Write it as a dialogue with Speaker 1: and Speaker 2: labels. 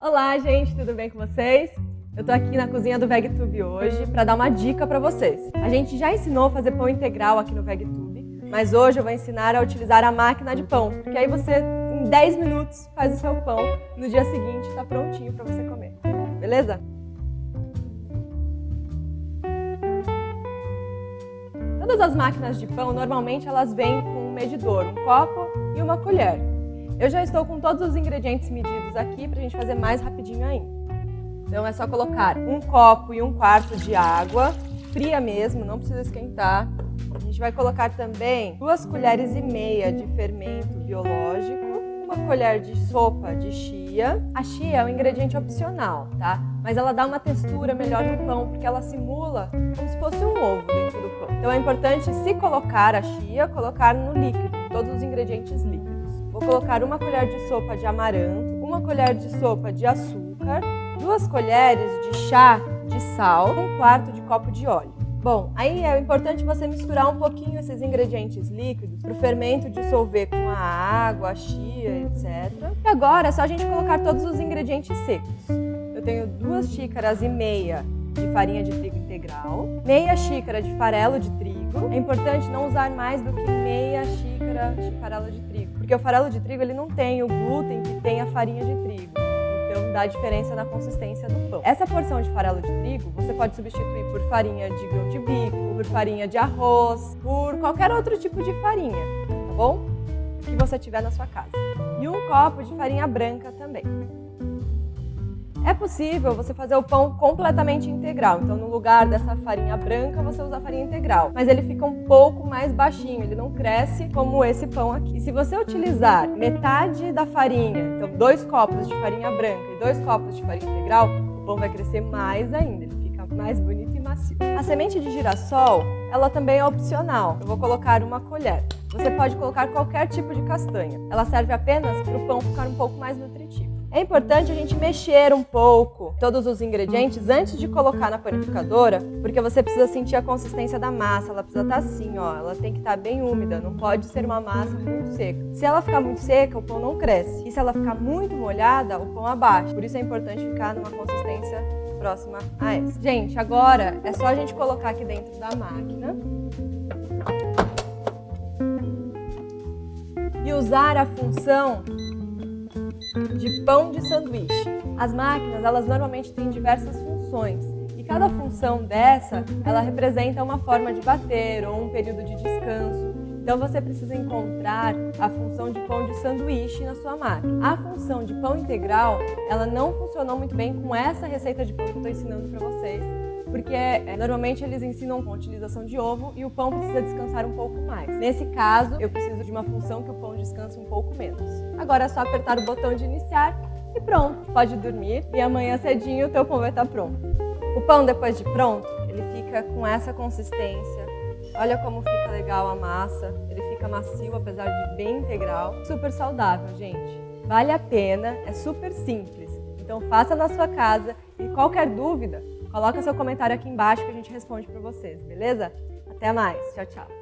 Speaker 1: Olá, gente, tudo bem com vocês? Eu tô aqui na cozinha do VegTube hoje para dar uma dica para vocês. A gente já ensinou a fazer pão integral aqui no VegTube, mas hoje eu vou ensinar a utilizar a máquina de pão, porque aí você, em 10 minutos, faz o seu pão, no dia seguinte tá prontinho para você comer. Beleza? Todas as máquinas de pão, normalmente elas vêm com um medidor, um copo e uma colher. Eu já estou com todos os ingredientes medidos aqui para a gente fazer mais rapidinho ainda. Então é só colocar 1 copo e 1/4 de água, fria mesmo, não precisa esquentar. A gente vai colocar também 2 colheres e meia de fermento biológico, 1 colher de sopa de chia. A chia é um ingrediente opcional, tá? Mas ela dá uma textura melhor no pão, porque ela simula como se fosse um ovo dentro do pão. Então é importante, se colocar a chia, colocar no líquido, todos os ingredientes líquidos. Vou colocar 1 colher de sopa de amaranto, 1 colher de sopa de açúcar, 2 colheres de chá de sal, 1/4 de copo de óleo. Bom, aí é importante você misturar um pouquinho esses ingredientes líquidos para o fermento dissolver com a água, a chia, etc. E agora é só a gente colocar todos os ingredientes secos. Eu tenho 2 xícaras e meia de farinha de trigo integral, meia xícara de farelo de trigo. É importante não usar mais do que meia xícara de farelo de trigo, porque o farelo de trigo ele não tem o glúten que tem a farinha de trigo. Então dá diferença na consistência do pão. Essa porção de farelo de trigo você pode substituir por farinha de grão de bico, por farinha de arroz, por qualquer outro tipo de farinha, tá bom? Que você tiver na sua casa. E 1 copo de farinha branca também. É possível você fazer o pão completamente integral, então no lugar dessa farinha branca você usa a farinha integral, mas ele fica um pouco mais baixinho, ele não cresce como esse pão aqui. E se você utilizar metade da farinha, então 2 copos de farinha branca e 2 copos de farinha integral, o pão vai crescer mais ainda, ele fica mais bonito e macio. A semente de girassol, ela também é opcional, eu vou colocar 1 colher. Você pode colocar qualquer tipo de castanha, ela serve apenas para o pão ficar um pouco mais nutritivo. É importante a gente mexer um pouco todos os ingredientes antes de colocar na panificadora, porque você precisa sentir a consistência da massa, ela precisa estar assim, ó, ela tem que estar bem úmida, não pode ser uma massa muito seca. Se ela ficar muito seca, o pão não cresce, e se ela ficar muito molhada, o pão abaixa. Por isso é importante ficar numa consistência próxima a essa. Gente, agora é só a gente colocar aqui dentro da máquina e usar a função de pão de sanduíche. As máquinas, elas normalmente têm diversas funções e cada função dessa, ela representa uma forma de bater ou um período de descanso. Então você precisa encontrar a função de pão de sanduíche na sua máquina. A função de pão integral, ela não funcionou muito bem com essa receita de pão que eu estou ensinando para vocês, porque normalmente eles ensinam com a utilização de ovo e o pão precisa descansar um pouco mais. Nesse caso, eu preciso de uma função que o pão descanse um pouco menos. Agora é só apertar o botão de iniciar e pronto, pode dormir e amanhã cedinho o teu pão vai estar pronto. O pão depois de pronto, ele fica com essa consistência. Olha como fica legal a massa, ele fica macio apesar de bem integral. Super saudável, gente. Vale a pena, é super simples. Então faça na sua casa e qualquer dúvida, coloca seu comentário aqui embaixo que a gente responde para vocês, beleza? Até mais, tchau, tchau!